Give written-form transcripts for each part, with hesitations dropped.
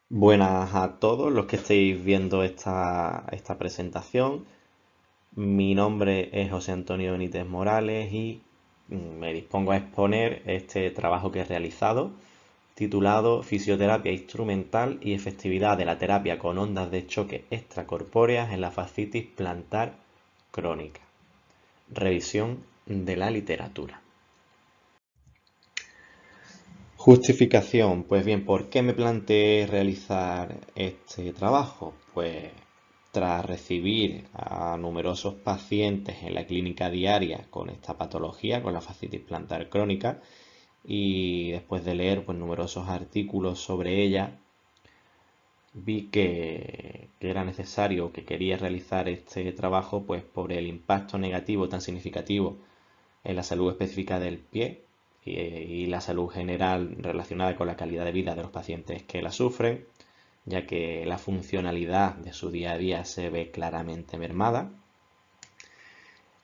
Buenas a todos los que estéis viendo esta presentación. Mi nombre es José Antonio Benítez Morales y me dispongo a exponer este trabajo que he realizado titulado Fisioterapia instrumental y efectividad de la terapia con ondas de choque extracorpóreas en la fascitis plantar crónica. Revisión de la literatura. Justificación. Pues bien, ¿por qué me planteé realizar este trabajo? Pues tras recibir a numerosos pacientes en la clínica diaria con esta patología, con la fascitis plantar crónica, y después de leer pues, numerosos artículos sobre ella, vi que era necesario, que quería realizar este trabajo pues por el impacto negativo tan significativo en la salud específica del pie y la salud general relacionada con la calidad de vida de los pacientes que la sufren, ya que la funcionalidad de su día a día se ve claramente mermada,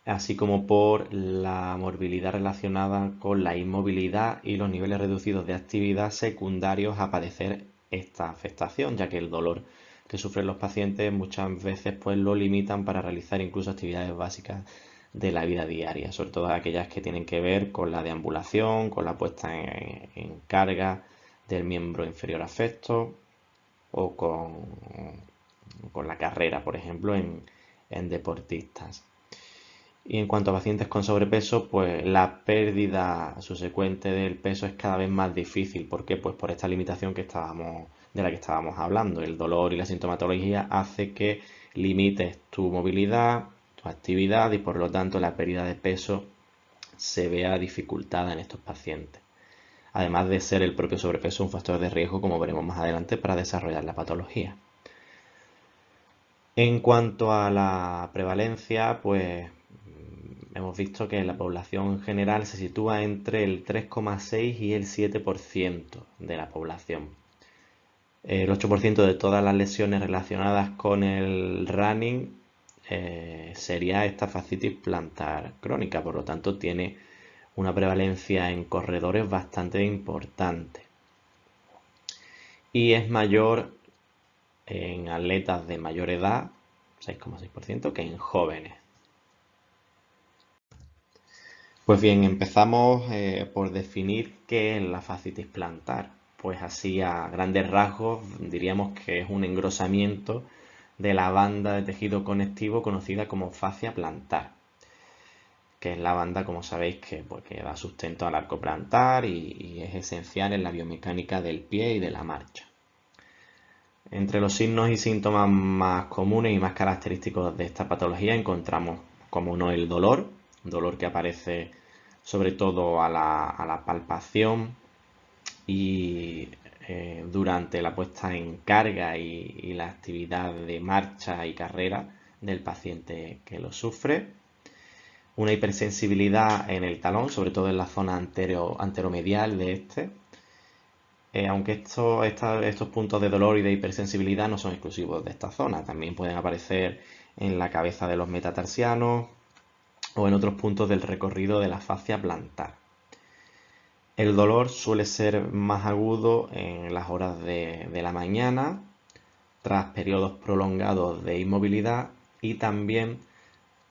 así como por la morbilidad relacionada con la inmovilidad y los niveles reducidos de actividad secundarios a padecer esta afectación, ya que el dolor que sufren los pacientes muchas veces pues lo limitan para realizar incluso actividades básicas de la vida diaria, sobre todo aquellas que tienen que ver con la deambulación, con la puesta en carga del miembro inferior afecto o con la carrera, por ejemplo, en deportistas. Y en cuanto a pacientes con sobrepeso, pues la pérdida subsecuente del peso es cada vez más difícil. ¿Por qué? Pues por esta limitación de la que estábamos hablando. El dolor y la sintomatología hace que limites tu movilidad, tu actividad y por lo tanto la pérdida de peso se vea dificultada en estos pacientes. Además de ser el propio sobrepeso un factor de riesgo, como veremos más adelante, para desarrollar la patología. En cuanto a la prevalencia, pues hemos visto que la población general se sitúa entre el 3,6 y el 7% de la población. El 8% de todas las lesiones relacionadas con el running sería esta fascitis plantar crónica, por lo tanto tiene una prevalencia en corredores bastante importante. Y es mayor en atletas de mayor edad, 6,6%, que en jóvenes. Pues bien, empezamos por definir qué es la fascitis plantar. Pues así a grandes rasgos diríamos que es un engrosamiento de la banda de tejido conectivo conocida como fascia plantar, que es la banda, como sabéis, que da sustento al arco plantar y es esencial en la biomecánica del pie y de la marcha. Entre los signos y síntomas más comunes y más característicos de esta patología encontramos, como no, el dolor que aparece sobre todo a la palpación y durante la puesta en carga y la actividad de marcha y carrera del paciente que lo sufre. Una hipersensibilidad en el talón, sobre todo en la zona anteromedial de este, aunque estos puntos de dolor y de hipersensibilidad no son exclusivos de esta zona, también pueden aparecer en la cabeza de los metatarsianos o en otros puntos del recorrido de la fascia plantar. El dolor suele ser más agudo en las horas de la mañana, tras periodos prolongados de inmovilidad y también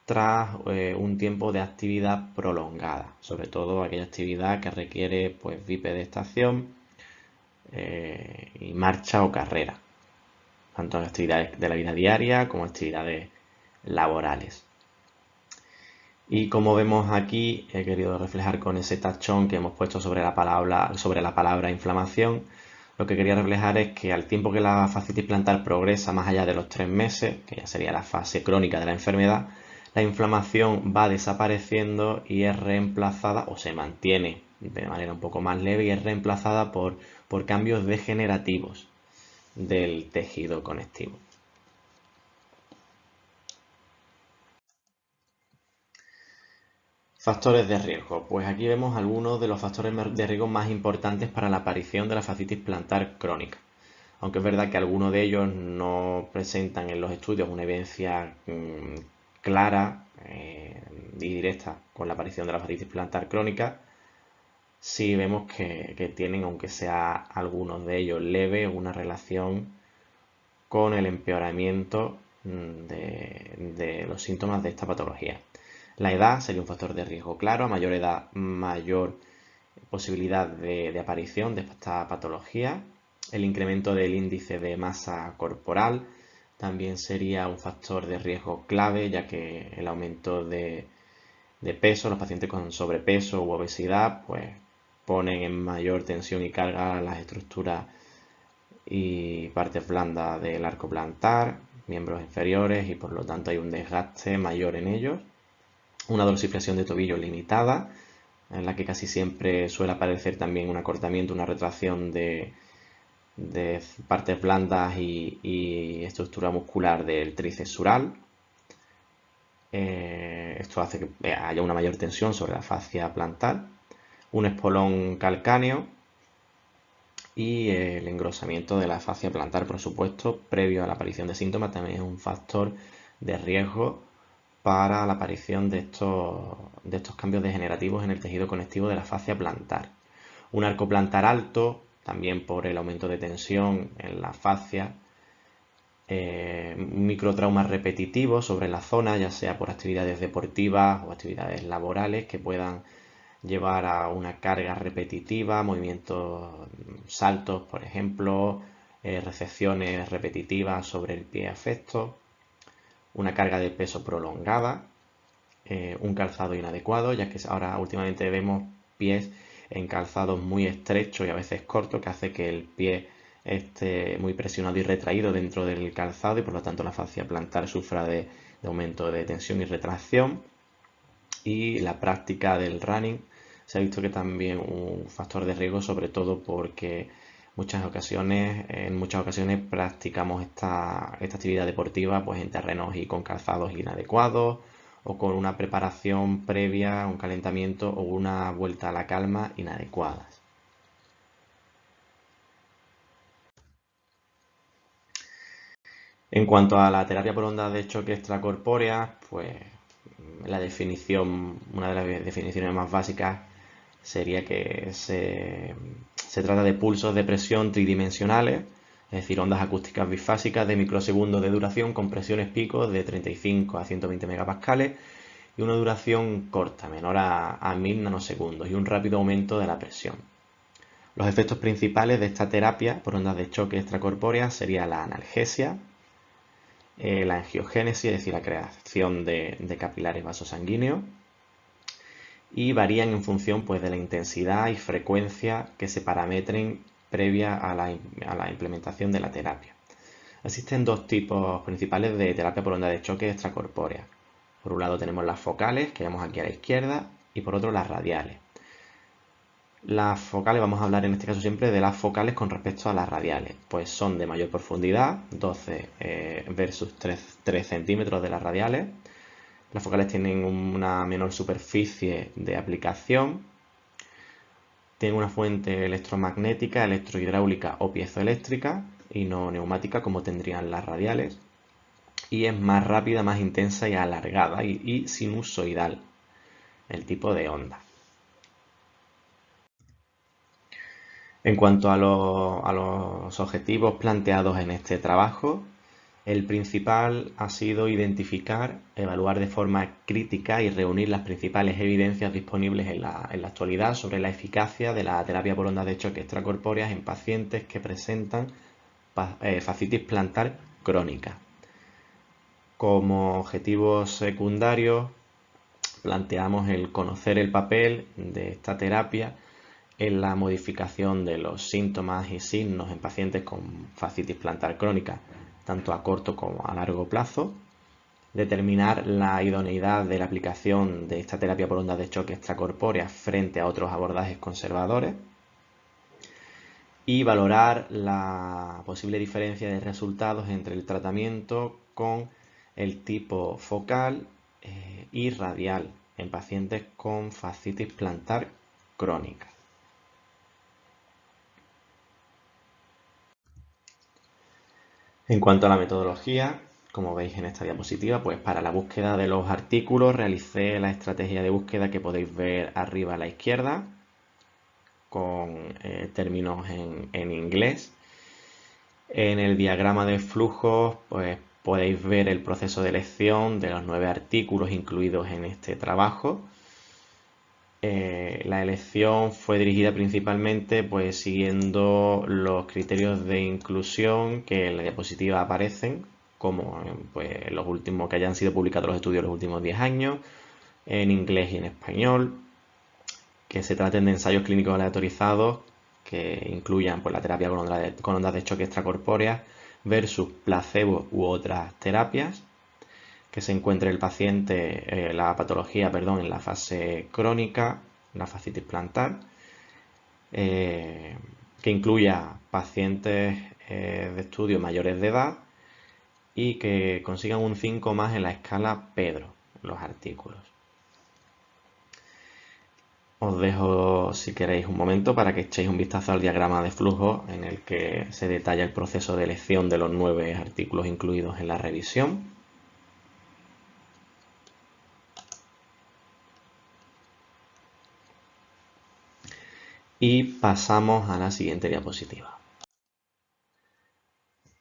tras un tiempo de actividad prolongada, sobre todo aquella actividad que requiere pues bipedestación y marcha o carrera, tanto en actividades de la vida diaria como actividades laborales. Y como vemos aquí, he querido reflejar con ese tachón que hemos puesto sobre la palabra inflamación, lo que quería reflejar es que al tiempo que la fascitis plantar progresa más allá de los 3 meses, que ya sería la fase crónica de la enfermedad, la inflamación va desapareciendo y es reemplazada o se mantiene de manera un poco más leve y es reemplazada por cambios degenerativos del tejido conectivo. Factores de riesgo. Pues aquí vemos algunos de los factores de riesgo más importantes para la aparición de la fascitis plantar crónica. Aunque es verdad que algunos de ellos no presentan en los estudios una evidencia clara y directa con la aparición de la fascitis plantar crónica, sí vemos que tienen, aunque sea algunos de ellos leves, una relación con el empeoramiento de los síntomas de esta patología. La edad sería un factor de riesgo claro. A mayor edad, mayor posibilidad de aparición de esta patología. El incremento del índice de masa corporal también sería un factor de riesgo clave, ya que el aumento de peso, los pacientes con sobrepeso u obesidad, pues ponen en mayor tensión y carga las estructuras y partes blandas del arco plantar, miembros inferiores, y por lo tanto hay un desgaste mayor en ellos. Una dorsiflexión de tobillo limitada, en la que casi siempre suele aparecer también un acortamiento, una retracción de partes blandas y estructura muscular del tríceps sural. Esto hace que haya una mayor tensión sobre la fascia plantar. Un espolón calcáneo y el engrosamiento de la fascia plantar, por supuesto, previo a la aparición de síntomas, también es un factor de riesgo para la aparición de estos cambios degenerativos en el tejido conectivo de la fascia plantar. Un arco plantar alto, también por el aumento de tensión en la fascia. Microtraumas repetitivos sobre la zona, ya sea por actividades deportivas o actividades laborales que puedan llevar a una carga repetitiva, movimientos, saltos, por ejemplo, recepciones repetitivas sobre el pie afecto, una carga de peso prolongada, un calzado inadecuado, ya que ahora últimamente vemos pies en calzados muy estrechos y a veces cortos, que hace que el pie esté muy presionado y retraído dentro del calzado y por lo tanto la fascia plantar sufra de aumento de tensión y retracción. Y la práctica del running se ha visto que también un factor de riesgo, sobre todo porque en muchas ocasiones practicamos esta actividad deportiva pues en terrenos y con calzados inadecuados o con una preparación previa, un calentamiento o una vuelta a la calma inadecuadas. En cuanto a la terapia por ondas de choque extracorpóreas, pues la definición, una de las definiciones más básicas sería que se trata de pulsos de presión tridimensionales, es decir, ondas acústicas bifásicas de microsegundos de duración con presiones picos de 35 a 120 megapascales y una duración corta, menor a 1000 nanosegundos y un rápido aumento de la presión. Los efectos principales de esta terapia por ondas de choque extracorpóreas sería la analgesia, la angiogénesis, es decir, la creación de capilares vasosanguíneos, y varían en función pues, de la intensidad y frecuencia que se parametren previa a la implementación de la terapia. Existen dos tipos principales de terapia por onda de choque extracorpórea. Por un lado tenemos las focales, que vemos aquí a la izquierda, y por otro las radiales. Las focales, vamos a hablar en este caso siempre de las focales con respecto a las radiales, pues son de mayor profundidad, 12 versus 3 centímetros de las radiales. Las focales tienen una menor superficie de aplicación, tienen una fuente electromagnética, electrohidráulica o piezoeléctrica y no neumática como tendrían las radiales, y es más rápida, más intensa y alargada y sinusoidal el tipo de onda. En cuanto a los objetivos planteados en este trabajo, el principal ha sido identificar, evaluar de forma crítica y reunir las principales evidencias disponibles en la actualidad sobre la eficacia de la terapia por ondas de choque extracorpóreas en pacientes que presentan fascitis plantar crónica. Como objetivos secundarios planteamos el conocer el papel de esta terapia en la modificación de los síntomas y signos en pacientes con fascitis plantar crónica, tanto a corto como a largo plazo, determinar la idoneidad de la aplicación de esta terapia por ondas de choque extracorpóreas frente a otros abordajes conservadores y valorar la posible diferencia de resultados entre el tratamiento con el tipo focal y radial en pacientes con fascitis plantar crónica. En cuanto a la metodología, como veis en esta diapositiva, pues para la búsqueda de los artículos realicé la estrategia de búsqueda que podéis ver arriba a la izquierda. con términos en inglés. En el diagrama de flujos, pues podéis ver el proceso de elección de los 9 artículos incluidos en este trabajo. La elección fue dirigida principalmente pues siguiendo los criterios de inclusión que en la diapositiva aparecen, como pues, los últimos que hayan sido publicados los estudios los últimos 10 años, en inglés y en español, que se traten de ensayos clínicos aleatorizados que incluyan pues, la terapia con ondas de choque extracorpóreas versus placebo u otras terapias, que se encuentre el paciente, la patología, perdón, en la fase crónica, la fascitis plantar, que incluya pacientes de estudio mayores de edad y que consigan un 5 más en la escala Pedro, los artículos. Os dejo, si queréis, un momento para que echéis un vistazo al diagrama de flujo en el que se detalla el proceso de elección de los 9 artículos incluidos en la revisión. Y pasamos a la siguiente diapositiva.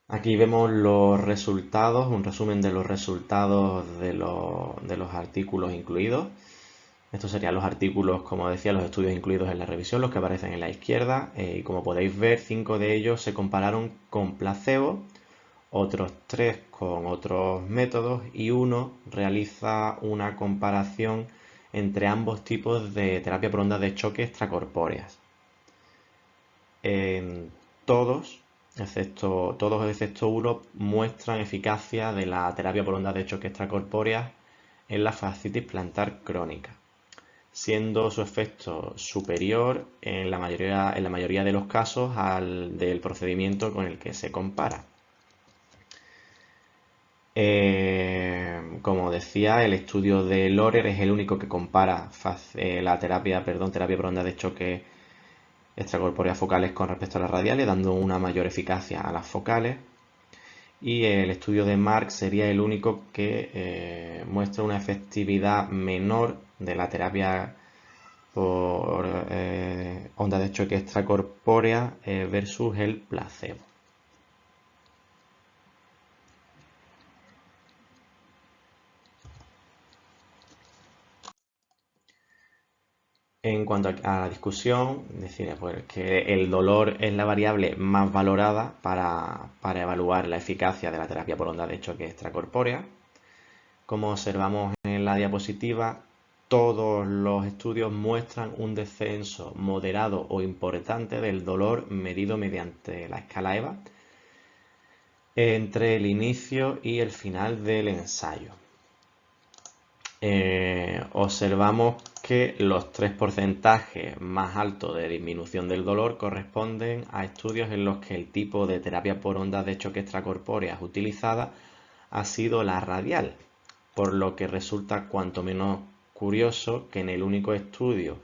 Aquí vemos los resultados, un resumen de los resultados de los artículos incluidos. Estos serían los artículos, como decía, los estudios incluidos en la revisión, los que aparecen en la izquierda. Y como podéis ver, 5 de ellos se compararon con placebo, otros 3 con otros métodos y uno realiza una comparación entre ambos tipos de terapia por ondas de choque extracorpóreas. Todos excepto uno, muestran eficacia de la terapia por ondas de choque extracorpóreas en la fascitis plantar crónica, siendo su efecto superior en la mayoría de los casos al del procedimiento con el que se compara. Como decía, el estudio de Lorer es el único que compara la terapia por ondas de choque extracorpóreas focales con respecto a las radiales, dando una mayor eficacia a las focales. Y el estudio de Marx sería el único que muestra una efectividad menor de la terapia por ondas de choque extracorpórea versus el placebo. En cuanto a la discusión, decir pues, que el dolor es la variable más valorada para evaluar la eficacia de la terapia por ondas de choque extracorpórea. Como observamos en la diapositiva, todos los estudios muestran un descenso moderado o importante del dolor medido mediante la escala EVA entre el inicio y el final del ensayo. Observamos que los 3 porcentajes más altos de disminución del dolor corresponden a estudios en los que el tipo de terapia por ondas de choque extracorpóreas utilizada ha sido la radial, por lo que resulta cuanto menos curioso que en el único estudio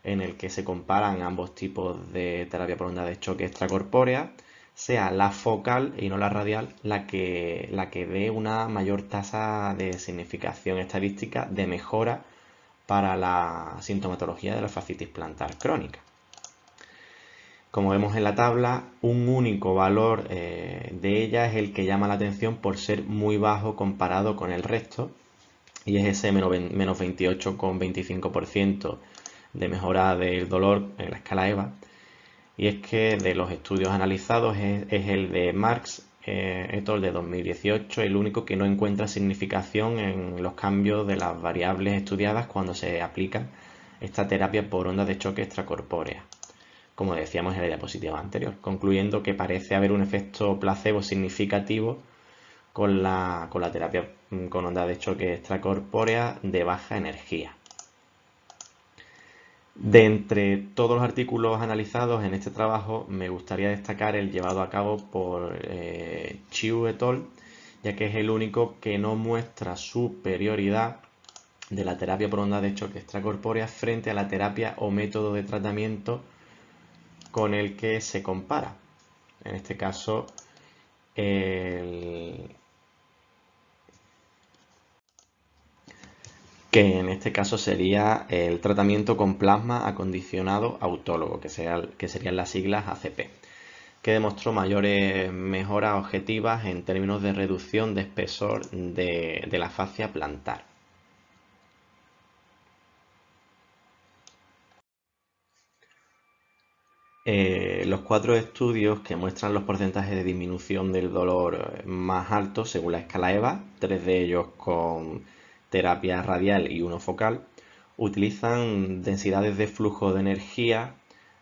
en el que se comparan ambos tipos de terapia por ondas de choque extracorpórea sea la focal y no la radial la que dé una mayor tasa de significación estadística de mejora para la sintomatología de la fascitis plantar crónica. Como vemos en la tabla, un único valor de ella es el que llama la atención por ser muy bajo comparado con el resto, y es ese menos 28,25% de mejora del dolor en la escala EVA. Y es que de los estudios analizados es el de Marx et al. De 2018 el único que no encuentra significación en los cambios de las variables estudiadas cuando se aplica esta terapia por ondas de choque extracorpórea, como decíamos en la diapositiva anterior, concluyendo que parece haber un efecto placebo significativo con la terapia con ondas de choque extracorpórea de baja energía. De entre todos los artículos analizados en este trabajo, me gustaría destacar el llevado a cabo por Chiu et al., ya que es el único que no muestra superioridad de la terapia por ondas de choque extracorpórea frente a la terapia o método de tratamiento con el que se compara. En este caso, que en este caso sería el tratamiento con plasma acondicionado autólogo, que serían las siglas ACP, que demostró mayores mejoras objetivas en términos de reducción de espesor de la fascia plantar. Los 4 estudios que muestran los porcentajes de disminución del dolor más altos según la escala EVA, 3 de ellos con terapia radial y uno focal, utilizan densidades de flujo de energía,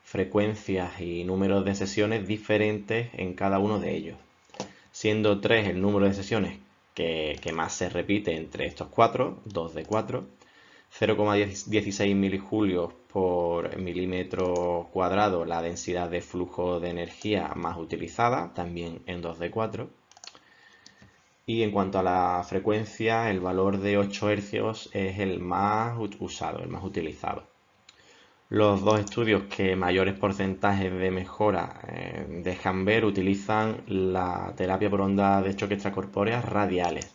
frecuencias y números de sesiones diferentes en cada uno de ellos, siendo 3 el número de sesiones que más se repite entre estos 4, 2 de 4, 0,16 milijulios por milímetro cuadrado la densidad de flujo de energía más utilizada, también en 2 de 4. Y en cuanto a la frecuencia, el valor de 8 Hz es el más usado, el más utilizado. Los 2 estudios que mayores porcentajes de mejora dejan ver utilizan la terapia por ondas de choque extracorpóreas radiales,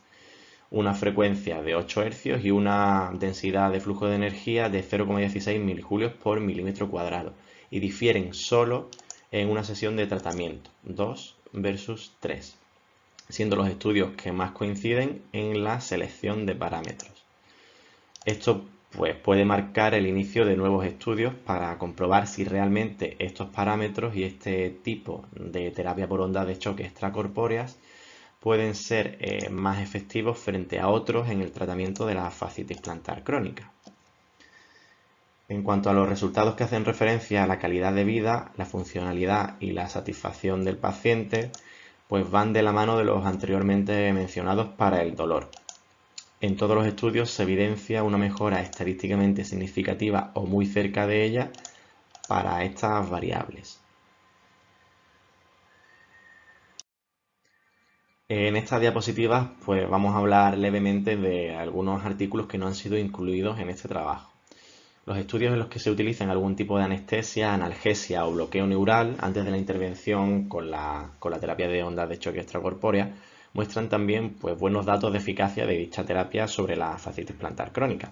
una frecuencia de 8 Hz y una densidad de flujo de energía de 0,16 milijulios por milímetro cuadrado, y difieren solo en una sesión de tratamiento, 2 versus 3, siendo los estudios que más coinciden en la selección de parámetros. Esto pues, puede marcar el inicio de nuevos estudios para comprobar si realmente estos parámetros y este tipo de terapia por ondas de choque extracorpóreas pueden ser más efectivos frente a otros en el tratamiento de la fascitis plantar crónica. En cuanto a los resultados que hacen referencia a la calidad de vida, la funcionalidad y la satisfacción del paciente, pues van de la mano de los anteriormente mencionados para el dolor. En todos los estudios se evidencia una mejora estadísticamente significativa o muy cerca de ella para estas variables. En estas diapositivas pues vamos a hablar levemente de algunos artículos que no han sido incluidos en este trabajo. Los estudios en los que se utilizan algún tipo de anestesia, analgesia o bloqueo neural antes de la intervención con la terapia de ondas de choque extracorpórea muestran también pues, buenos datos de eficacia de dicha terapia sobre la fascitis plantar crónica.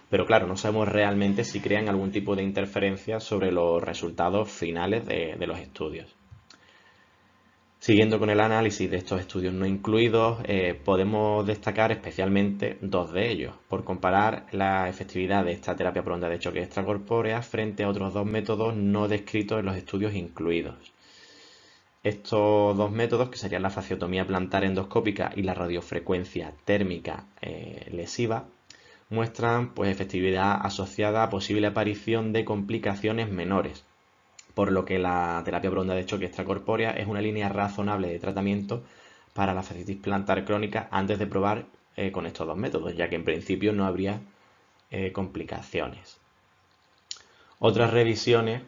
Pero claro, no sabemos realmente si crean algún tipo de interferencia sobre los resultados finales de los estudios. Siguiendo con el análisis de estos estudios no incluidos, podemos destacar especialmente 2 de ellos, por comparar la efectividad de esta terapia por onda de choque extracorpórea frente a otros 2 métodos no descritos en los estudios incluidos. Estos 2 métodos, que serían la fasciotomía plantar endoscópica y la radiofrecuencia térmica lesiva, muestran pues, efectividad asociada a posible aparición de complicaciones menores, por lo que la terapia por onda de choque extracorpórea es una línea razonable de tratamiento para la fascitis plantar crónica antes de probar con estos 2 métodos, ya que en principio no habría complicaciones. Otras revisiones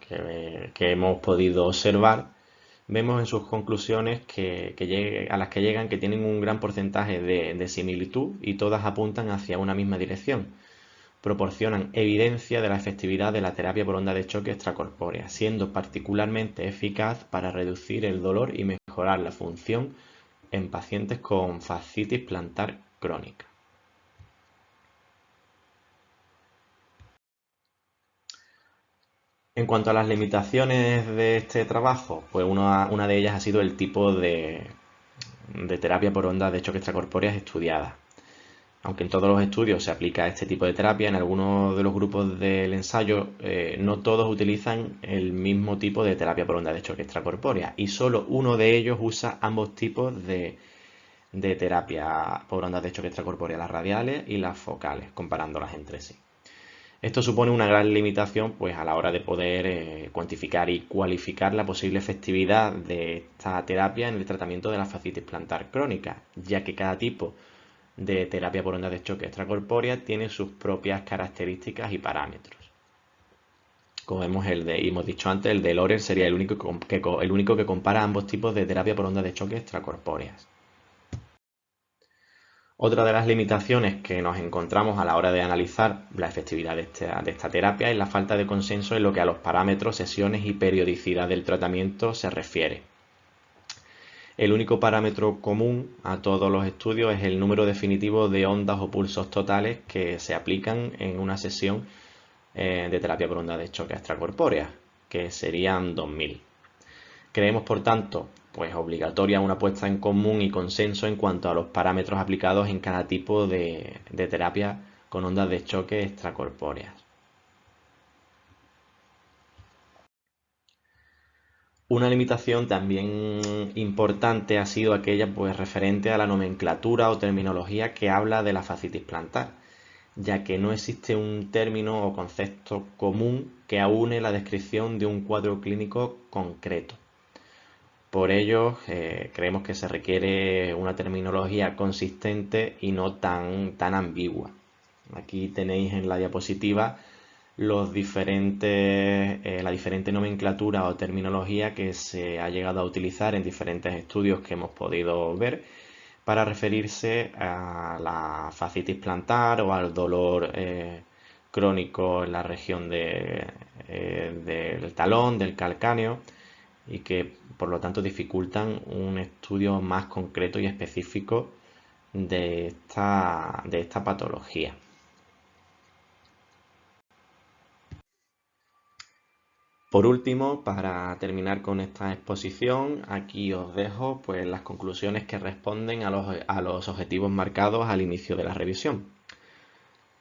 que hemos podido observar, vemos en sus conclusiones a las que llegan que tienen un gran porcentaje de similitud y todas apuntan hacia una misma dirección. Proporcionan evidencia de la efectividad de la terapia por onda de choque extracorpórea, siendo particularmente eficaz para reducir el dolor y mejorar la función en pacientes con fascitis plantar crónica. En cuanto a las limitaciones de este trabajo, pues una de ellas ha sido el tipo de terapia por ondas de choque extracorpóreas estudiada. Aunque en todos los estudios se aplica este tipo de terapia, en algunos de los grupos del ensayo no todos utilizan el mismo tipo de terapia por onda de choque extracorpórea y solo uno de ellos usa ambos tipos de terapia por ondas de choque extracorpórea, las radiales y las focales, comparándolas entre sí. Esto supone una gran limitación pues, a la hora de poder cuantificar y cualificar la posible efectividad de esta terapia en el tratamiento de la fascitis plantar crónica, ya que cada tipo de terapia por ondas de choque extracorpórea tiene sus propias características y parámetros. Como vemos, hemos dicho antes, el de Lorenz sería el único que compara ambos tipos de terapia por ondas de choque extracorpóreas. Otra de las limitaciones que nos encontramos a la hora de analizar la efectividad de esta terapia es la falta de consenso en lo que a los parámetros, sesiones y periodicidad del tratamiento se refiere. El único parámetro común a todos los estudios es el número definitivo de ondas o pulsos totales que se aplican en una sesión de terapia por ondas de choque extracorpóreas, que serían 2000. Creemos, por tanto, pues obligatoria una puesta en común y consenso en cuanto a los parámetros aplicados en cada tipo de terapia con ondas de choque extracorpóreas. Una limitación también importante ha sido aquella pues referente a la nomenclatura o terminología que habla de la fascitis plantar, ya que no existe un término o concepto común que aúne la descripción de un cuadro clínico concreto. Por ello, creemos que se requiere una terminología consistente y no tan ambigua. Aquí tenéis en la diapositiva la diferente nomenclatura o terminología que se ha llegado a utilizar en diferentes estudios que hemos podido ver para referirse a la fascitis plantar o al dolor crónico en la región del talón, del calcáneo, y que por lo tanto dificultan un estudio más concreto y específico de esta patología. Por último, para terminar con esta exposición, aquí os dejo pues, las conclusiones que responden a los objetivos marcados al inicio de la revisión.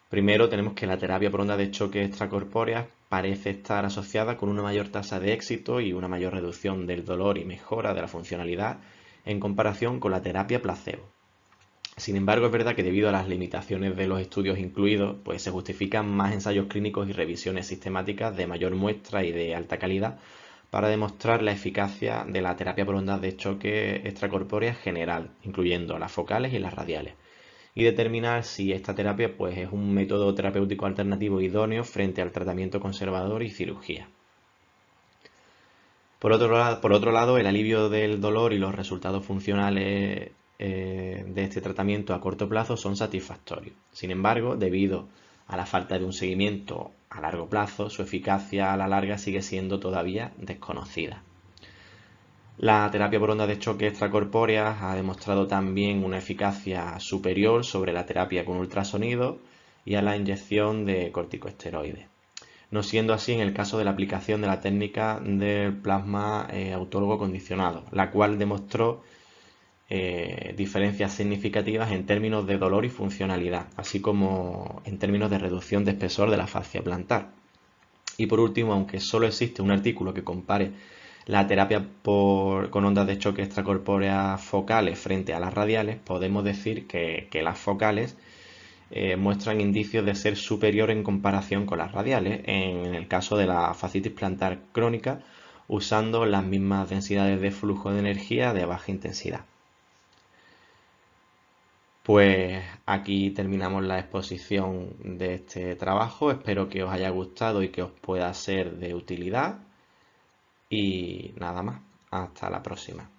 Primero, tenemos que la terapia por ondas de choque extracorpóreas parece estar asociada con una mayor tasa de éxito y una mayor reducción del dolor y mejora de la funcionalidad en comparación con la terapia placebo. Sin embargo, es verdad que debido a las limitaciones de los estudios incluidos, pues se justifican más ensayos clínicos y revisiones sistemáticas de mayor muestra y de alta calidad para demostrar la eficacia de la terapia por ondas de choque extracorpórea general, incluyendo las focales y las radiales, y determinar si esta terapia pues, es un método terapéutico alternativo idóneo frente al tratamiento conservador y cirugía. Por otro lado, el alivio del dolor y los resultados funcionales de este tratamiento a corto plazo son satisfactorios. Sin embargo, debido a la falta de un seguimiento a largo plazo, su eficacia a la larga sigue siendo todavía desconocida. La terapia por ondas de choque extracorpóreas ha demostrado también una eficacia superior sobre la terapia con ultrasonido y a la inyección de corticosteroides, no siendo así en el caso de la aplicación de la técnica del plasma autólogo condicionado, la cual demostró diferencias significativas en términos de dolor y funcionalidad, así como en términos de reducción de espesor de la fascia plantar. Y por último, aunque solo existe un artículo que compare la terapia con ondas de choque extracorpóreas focales frente a las radiales, podemos decir que las focales muestran indicios de ser superior en comparación con las radiales en el caso de la fascitis plantar crónica, usando las mismas densidades de flujo de energía de baja intensidad. Pues aquí terminamos la exposición de este trabajo. Espero que os haya gustado y que os pueda ser de utilidad. Y nada más. Hasta la próxima.